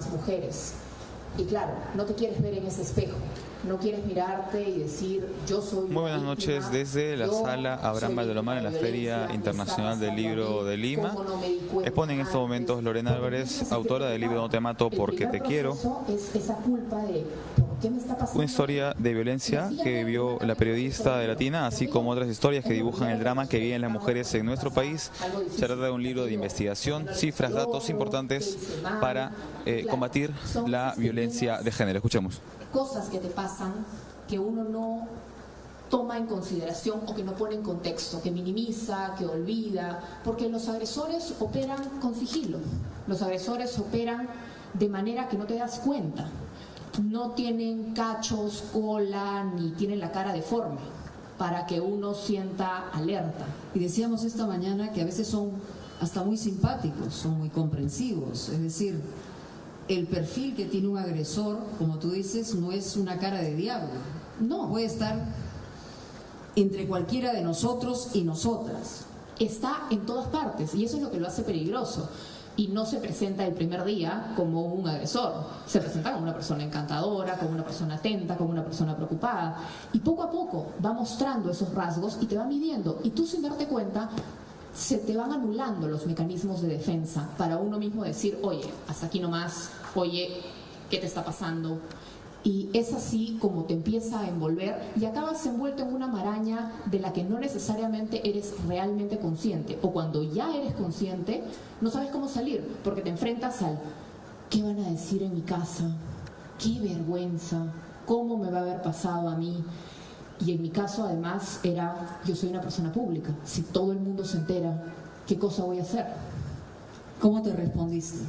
más mujeres. Y claro, no te quieres ver en ese espejo, no quieres mirarte y decir, yo soy... Muy buenas noches desde la sala Abraham Valdelomar en la Feria Internacional del Libro de Lima. Expone en estos momentos Lorena Álvarez, autora del libro No te mato porque te quiero. Es esa culpa de, ¿por qué me está pasando? Una historia de violencia que vivió la periodista de Latina, así como otras historias que dibujan el drama que viven las mujeres en nuestro país. Se trata de un libro de investigación, cifras, datos importantes para combatir la violencia de género. Escuchemos. Cosas que te pasan que uno no toma en consideración o que no pone en contexto, que minimiza, que olvida, porque los agresores operan con sigilo, los agresores operan de manera que no te das cuenta, no tienen cachos, cola, ni tienen la cara deforme, para que uno sienta alerta. Y decíamos esta mañana que a veces son hasta muy simpáticos, son muy comprensivos, es decir, el perfil que tiene un agresor, como tú dices, no es una cara de diablo. No, puede estar entre cualquiera de nosotros y nosotras. Está en todas partes y eso es lo que lo hace peligroso. Y no se presenta el primer día como un agresor. Se presenta como una persona encantadora, como una persona atenta, como una persona preocupada. Y poco a poco va mostrando esos rasgos y te va midiendo. Y tú sin darte cuenta, se te van anulando los mecanismos de defensa para uno mismo decir, oye, hasta aquí nomás, oye, ¿qué te está pasando? Y es así como te empieza a envolver y acabas envuelto en una maraña de la que no necesariamente eres realmente consciente. O cuando ya eres consciente, no sabes cómo salir, porque te enfrentas al ¿qué van a decir en mi casa? ¡Qué vergüenza! ¿Cómo me va a haber pasado a mí? Y en mi caso, además, era, yo soy una persona pública. Si todo el mundo se entera, ¿qué cosa voy a hacer? ¿Cómo te respondiste?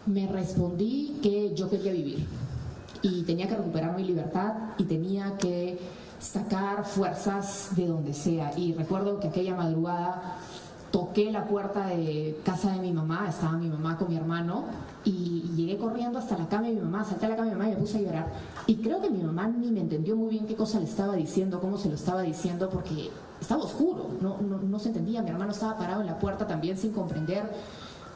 Me respondí que yo quería vivir. Y tenía que recuperar mi libertad y tenía que sacar fuerzas de donde sea. Y recuerdo que aquella madrugada toqué la puerta de casa de mi mamá, estaba mi mamá con mi hermano, y llegué corriendo hasta la cama de mi mamá, salté a la cama de mi mamá y me puse a llorar. Y creo que mi mamá ni me entendió muy bien qué cosa le estaba diciendo, cómo se lo estaba diciendo, porque estaba oscuro, no se entendía. Mi hermano estaba parado en la puerta también sin comprender.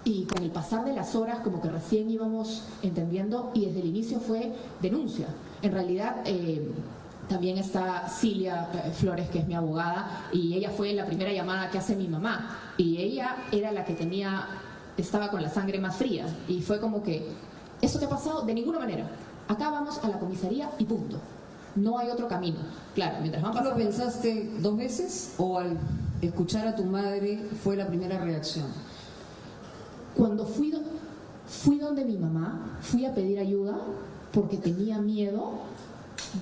Y con el pasar de las horas como que recién íbamos entendiendo y desde el inicio fue denuncia. En realidad también está Cilia Flores, que es mi abogada, y ella fue la primera llamada que hace mi mamá. Y ella era la que estaba con la sangre más fría. Y fue como que, ¿eso te ha pasado? De ninguna manera. Acá vamos a la comisaría y punto. No hay otro camino. Claro, mientras van pasando... ¿Tú lo pensaste 2 veces o al escuchar a tu madre fue la primera reacción? Cuando fui donde mi mamá, fui a pedir ayuda porque tenía miedo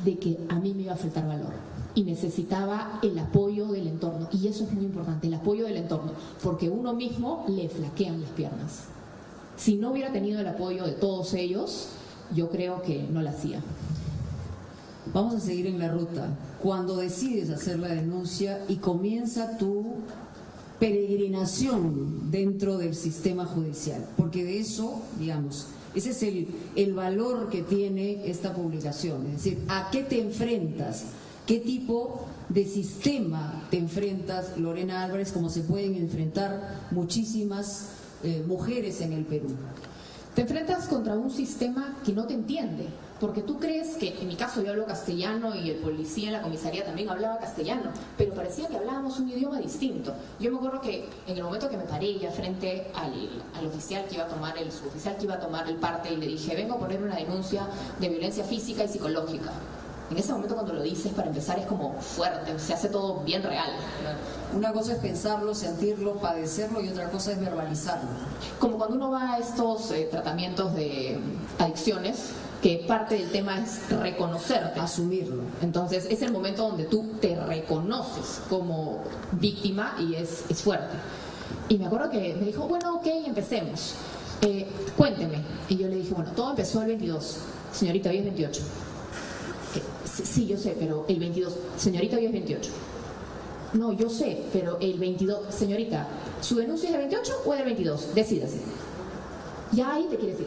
de que a mí me iba a faltar valor y necesitaba el apoyo del entorno. Y eso es muy importante, el apoyo del entorno, porque uno mismo le flaquean las piernas. Si no hubiera tenido el apoyo de todos ellos, yo creo que no la hacía. Vamos a seguir en la ruta. Cuando decides hacer la denuncia y comienza tu peregrinación dentro del sistema judicial, porque de eso, digamos, ese es el valor que tiene esta publicación, es decir, ¿a qué te enfrentas? ¿Qué tipo de sistema te enfrentas, Lorena Álvarez, como se pueden enfrentar muchísimas mujeres en el Perú? Te enfrentas contra un sistema que no te entiende, porque tú crees que, en mi caso yo hablo castellano y el policía en la comisaría también hablaba castellano, pero parecía que hablábamos un idioma distinto. Yo me acuerdo que en el momento que me paré ya frente al oficial que iba a tomar el suboficial que iba a tomar el parte y le dije, vengo a poner una denuncia de violencia física y psicológica. En ese momento cuando lo dices, para empezar, es como fuerte, se hace todo bien real. Una cosa es pensarlo, sentirlo, padecerlo y otra cosa es verbalizarlo. Como cuando uno va a estos tratamientos de adicciones, que parte del tema es reconocerte. Asumirlo. Entonces es el momento donde tú te reconoces como víctima y es fuerte. Y me acuerdo que me dijo, bueno, ok, empecemos. Cuénteme. Y yo le dije, bueno, todo empezó el 22. Señorita, hoy es 28. Sí, yo sé, pero el 22. Señorita, hoy es 28. No, yo sé, pero el 22. Señorita, ¿su denuncia es del 28 o es del 22? Decídase. Ya ahí te quieres ir.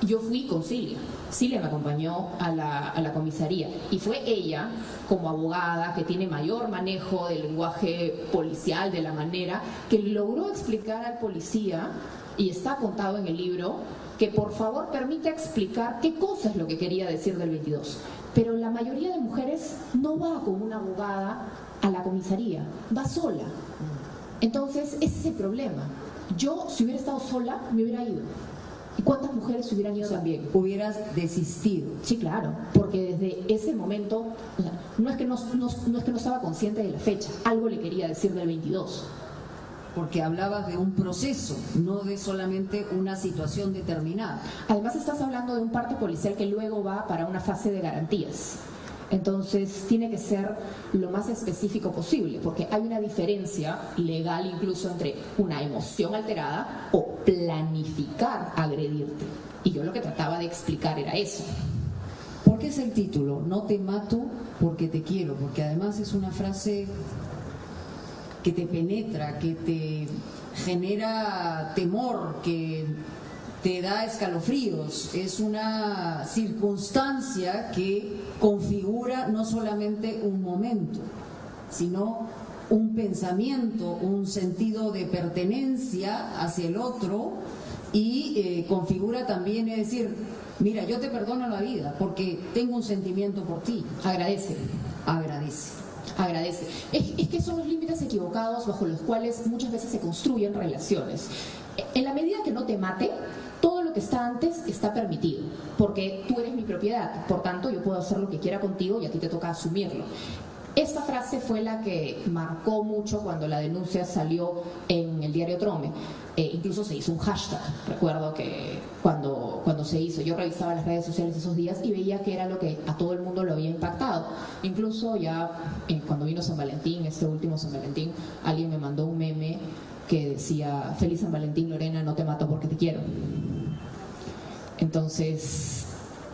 Yo fui con Cilia. Cilia me acompañó a la comisaría y fue ella, como abogada, que tiene mayor manejo del lenguaje policial, de la manera, que logró explicar al policía, y está contado en el libro, que por favor permita explicar qué cosa es lo que quería decir del 22. Pero la mayoría de mujeres no va con una abogada a la comisaría, va sola. Entonces, ese es el problema. Yo, si hubiera estado sola, me hubiera ido. ¿Y cuántas mujeres se hubieran ido también? Hubieras desistido. Sí, claro, porque desde ese momento, o sea, no es que no estaba consciente de la fecha, algo le quería decir del 22. Porque hablabas de un proceso, no de solamente una situación determinada. Además estás hablando de un parte policial que luego va para una fase de garantías. Entonces tiene que ser lo más específico posible, porque hay una diferencia legal incluso entre una emoción alterada o planificar agredirte. Y yo lo que trataba de explicar era eso. ¿Por qué es el título? No te mato porque te quiero, porque además es una frase que te penetra, que te genera temor, que te da escalofríos. Es una circunstancia que configura no solamente un momento, sino un pensamiento, un sentido de pertenencia hacia el otro y configura también, es decir, mira, yo te perdono la vida porque tengo un sentimiento por ti. Agradece. Agradece. Es que son los límites equivocados bajo los cuales muchas veces se construyen relaciones. En la medida que no te mate, todo lo que está antes está permitido, porque tú eres mi propiedad, por tanto yo puedo hacer lo que quiera contigo y a ti te toca asumirlo. Esta frase fue la que marcó mucho cuando la denuncia salió en el diario Trome. Incluso se hizo un hashtag, recuerdo que cuando se hizo, yo revisaba las redes sociales esos días y veía que era lo que a todo el mundo lo había impactado. Incluso ya cuando vino San Valentín, este último San Valentín, alguien me mandó un meme que decía: feliz San Valentín, Lorena, no te mato porque te quiero. Entonces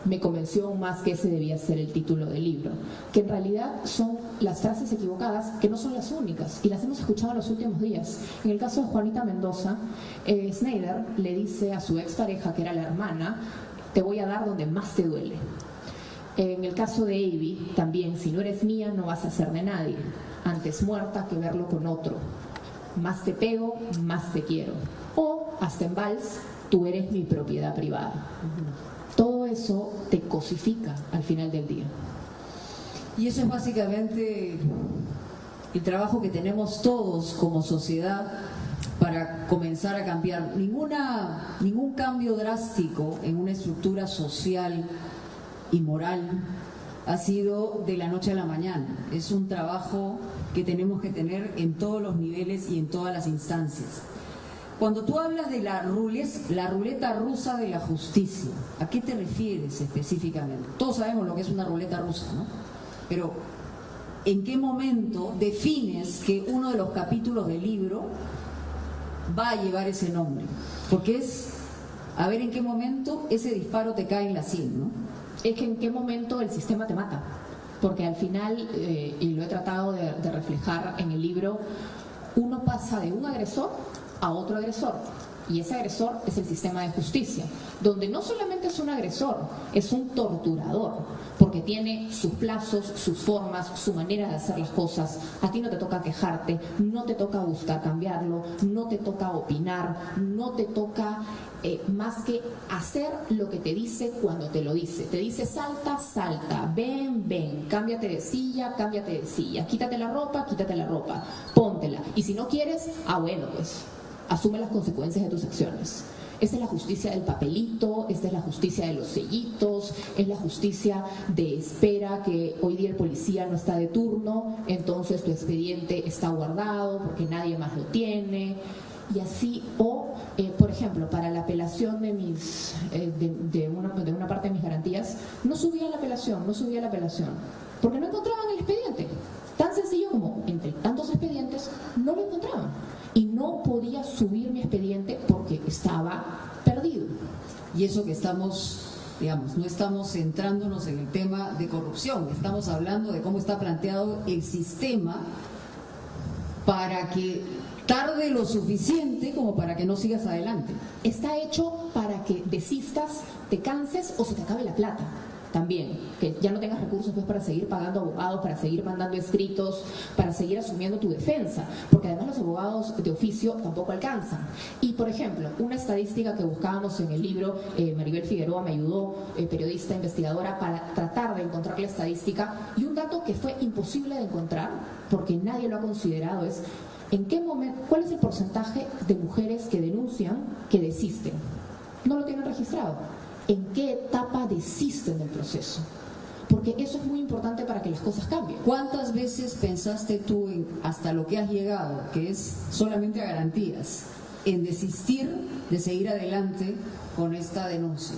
me convenció aún más que ese debía ser el título del libro, que en realidad son las frases equivocadas, que no son las únicas, y las hemos escuchado en los últimos días. En el caso de Juanita Mendoza, Snyder le dice a su expareja, que era la hermana: te voy a dar donde más te duele. En el caso de Avi, también: si no eres mía, no vas a ser de nadie, antes muerta que verlo con otro, más te pego, más te quiero. O, hasta en Vals: tú eres mi propiedad privada. Todo eso te cosifica al final del día. Y eso es básicamente el trabajo que tenemos todos como sociedad para comenzar a cambiar. Ningún cambio drástico en una estructura social y moral ha sido de la noche a la mañana. Es un trabajo que tenemos que tener en todos los niveles y en todas las instancias. Cuando tú hablas de la ruleta rusa de la justicia, ¿a qué te refieres específicamente? Todos sabemos lo que es una ruleta rusa, ¿no? Pero, ¿en qué momento defines que uno de los capítulos del libro va a llevar ese nombre? Porque es, a ver en qué momento ese disparo te cae en la sien, ¿no? Es que en qué momento el sistema te mata. Porque al final, y lo he tratado de reflejar en el libro, uno pasa de un agresor a otro agresor, y ese agresor es el sistema de justicia, donde no solamente es un agresor, es un torturador, porque tiene sus plazos, sus formas, su manera de hacer las cosas. A ti no te toca quejarte, no te toca buscar cambiarlo, no te toca opinar, no te toca más que hacer lo que te dice cuando te lo dice. Te dice: salta, salta, ven, ven, cámbiate de silla, quítate la ropa, póntela, y si no quieres, bueno, pues asume las consecuencias de tus acciones. Esta es la justicia del papelito, esta es la justicia de los sellitos, es la justicia de espera, que hoy día el policía no está de turno, entonces tu expediente está guardado porque nadie más lo tiene, y así. O, por ejemplo, para la apelación de una parte de mis garantías, no subía la apelación, porque no encontraban el expediente. Tan sencillo como, entre tantos expedientes, no lo encontraban. Y no podía subir mi expediente porque estaba perdido. Y eso que estamos, digamos, no estamos centrándonos en el tema de corrupción, estamos hablando de cómo está planteado el sistema para que tarde lo suficiente como para que no sigas adelante. Está hecho para que desistas, te canses o se te acabe la plata. también, que ya no tengas recursos pues, para seguir pagando abogados, para seguir mandando escritos, para seguir asumiendo tu defensa, porque además los abogados de oficio tampoco alcanzan. Y por ejemplo, una estadística que buscábamos en el libro, Maribel Figueroa me ayudó, periodista, investigadora, para tratar de encontrar la estadística, y un dato que fue imposible de encontrar, porque nadie lo ha considerado, es ¿en qué momento, cuál es el porcentaje de mujeres que denuncian que desisten? No lo tienen registrado. ¿En qué etapa desisten del proceso? Porque eso es muy importante para que las cosas cambien. ¿Cuántas veces pensaste tú en, hasta lo que has llegado, que es solamente a garantías, en desistir de seguir adelante con esta denuncia?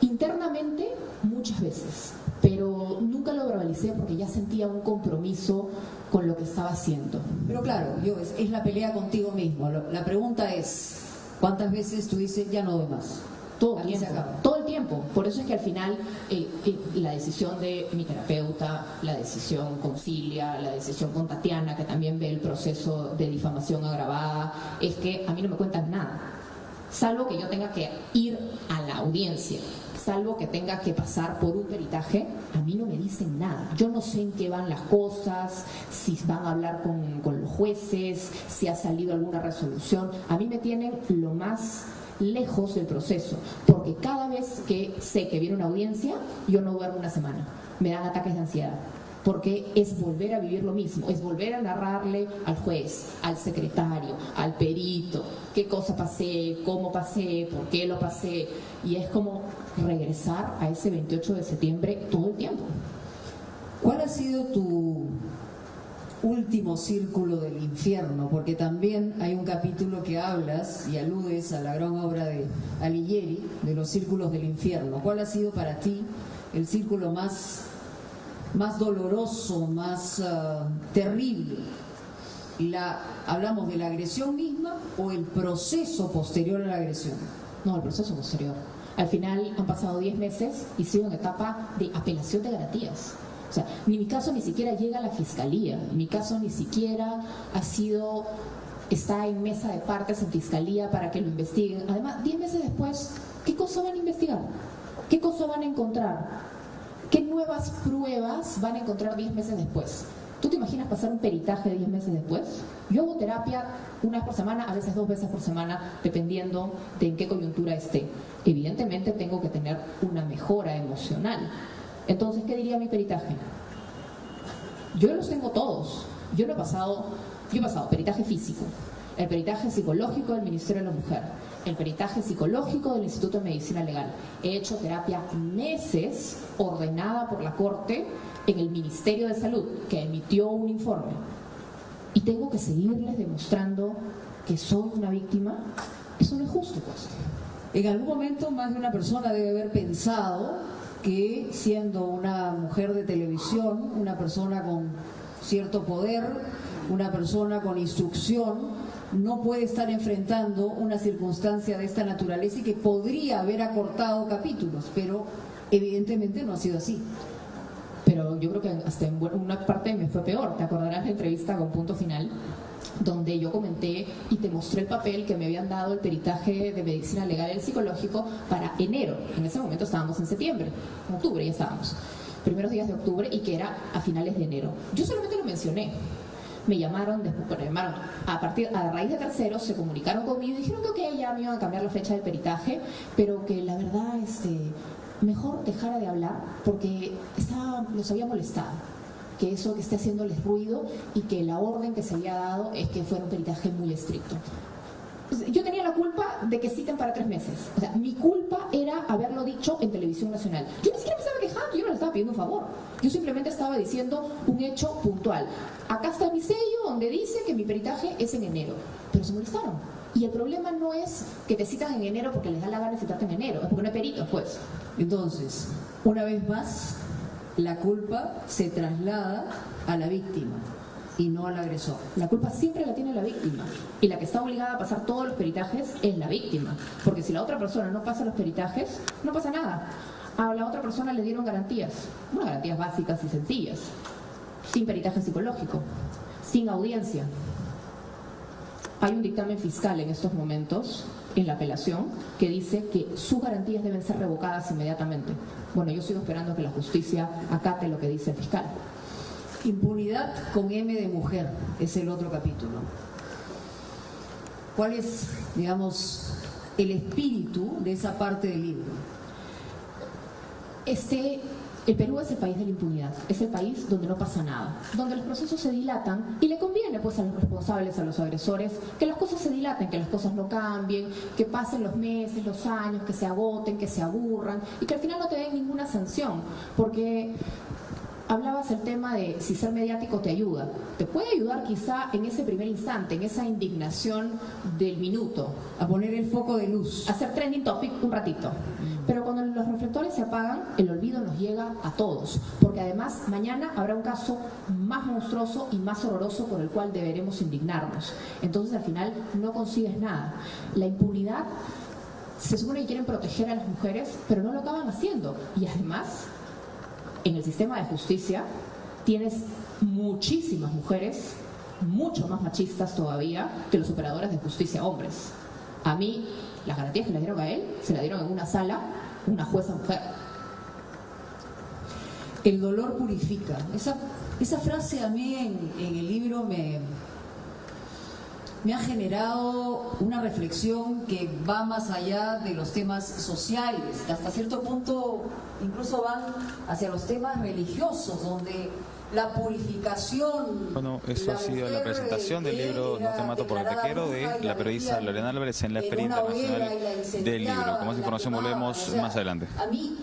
Internamente, muchas veces, pero nunca lo verbalicé porque ya sentía un compromiso con lo que estaba haciendo. Pero claro, es la pelea contigo mismo. La pregunta es, ¿cuántas veces tú dices, ya no doy más? Todo el tiempo. Por eso es que al final la decisión de mi terapeuta, la decisión con Cilia, la decisión con Tatiana, que también ve el proceso de difamación agravada, es que a mí no me cuentan nada, salvo que yo tenga que ir a la audiencia, salvo que tenga que pasar por un peritaje, a mí no me dicen nada. Yo no sé en qué van las cosas, si van a hablar con los jueces, si ha salido alguna resolución. A mí me tienen lo más lejos del proceso, porque cada vez que sé que viene una audiencia, yo no duermo una semana, me dan ataques de ansiedad, porque es volver a vivir lo mismo, es volver a narrarle al juez, al secretario, al perito, qué cosa pasé, cómo pasé, por qué lo pasé, y es como regresar a ese 28 de septiembre todo el tiempo. ¿Cuál ha sido tu último círculo del infierno? Porque también hay un capítulo que hablas y aludes a la gran obra de Alighieri, de los círculos del infierno. ¿Cuál ha sido para ti el círculo más doloroso, más terrible? ¿Hablamos de la agresión misma o el proceso posterior a la agresión? No, el proceso posterior. Al final han pasado 10 meses y sigo en etapa de apelación de garantías. O sea, mi caso ni siquiera llega a la fiscalía, mi caso ni siquiera está en mesa de partes en fiscalía para que lo investiguen. Además, 10 meses después, ¿qué cosa van a investigar? ¿Qué cosa van a encontrar? ¿Qué nuevas pruebas van a encontrar 10 meses después? ¿Tú te imaginas pasar un peritaje 10 meses después? Yo hago terapia una vez por semana, a veces 2 veces por semana, dependiendo de en qué coyuntura esté. Evidentemente tengo que tener una mejora emocional. Entonces, ¿qué diría mi peritaje? Yo los tengo todos. Yo he pasado peritaje físico, el peritaje psicológico del Ministerio de la Mujer, el peritaje psicológico del Instituto de Medicina Legal. He hecho terapia meses ordenada por la Corte en el Ministerio de Salud, que emitió un informe. Y tengo que seguirles demostrando que soy una víctima. Eso no es justo, pues. En algún momento más de una persona debe haber pensado que siendo una mujer de televisión, una persona con cierto poder, una persona con instrucción, no puede estar enfrentando una circunstancia de esta naturaleza y que podría haber acortado capítulos, pero evidentemente no ha sido así. Pero yo creo que hasta en una parte me fue peor. ¿Te acordarás la entrevista con Punto Final? Donde yo comenté y te mostré el papel que me habían dado el peritaje de medicina legal y el psicológico para enero. En ese momento estábamos en septiembre, en octubre ya estábamos, primeros días de octubre, y que era a finales de enero. Yo solamente lo mencioné. Me llamaron, a raíz de terceros se comunicaron conmigo y dijeron que ok, ya me iban a cambiar la fecha del peritaje, pero que la verdad mejor dejara de hablar porque los había molestado, que eso que esté haciéndoles ruido y que la orden que se había dado es que fuera un peritaje muy estricto. Yo tenía la culpa de que citen para 3 meses. O sea, mi culpa era haberlo dicho en Televisión Nacional. Yo ni siquiera me estaba quejando, yo no le estaba pidiendo un favor. Yo simplemente estaba diciendo un hecho puntual. Acá está mi sello donde dice que mi peritaje es en enero. Pero se molestaron. Y el problema no es que te citan en enero porque les da la gana de citarte en enero, es porque no hay peritos, pues. Entonces, una vez más, la culpa se traslada a la víctima y no al agresor. La culpa siempre la tiene la víctima, y la que está obligada a pasar todos los peritajes es la víctima, porque si la otra persona no pasa los peritajes, no pasa nada. A la otra persona le dieron garantías básicas y sencillas, sin peritaje psicológico, sin audiencia. Hay un dictamen fiscal en estos momentos en la apelación que dice que sus garantías deben ser revocadas inmediatamente. Bueno, yo sigo esperando que la justicia acate lo que dice el fiscal. Impunidad con M de mujer es el otro capítulo. ¿Cuál es, digamos, el espíritu de esa parte del libro? El Perú es el país de la impunidad, es el país donde no pasa nada, donde los procesos se dilatan y le conviene pues a los responsables, a los agresores, que las cosas se dilaten, que las cosas no cambien, que pasen los meses, los años, que se agoten, que se aburran y que al final no te den ninguna sanción, porque hablabas el tema de si ser mediático te ayuda. Te puede ayudar quizá en ese primer instante, en esa indignación del minuto. A poner el foco de luz. A hacer trending topic un ratito. Pero cuando los reflectores se apagan, el olvido nos llega a todos. Porque además mañana habrá un caso más monstruoso y más horroroso por el cual deberemos indignarnos. Entonces al final no consigues nada. La impunidad, se supone que quieren proteger a las mujeres, pero no lo acaban haciendo. Y además, en el sistema de justicia tienes muchísimas mujeres, mucho más machistas todavía que los operadores de justicia hombres. A mí, las garantías que le dieron a él, se la dieron en una sala una jueza mujer. El dolor purifica. Esa frase a mí en el libro me ha generado una reflexión que va más allá de los temas sociales, que hasta cierto punto incluso van hacia los temas religiosos, donde la purificación... Bueno, eso ha sido la presentación del libro No te mato porque te quiero, de la periodista Lorena Álvarez en la Feria Internacional del Libro. Con más información volvemos más adelante. A mí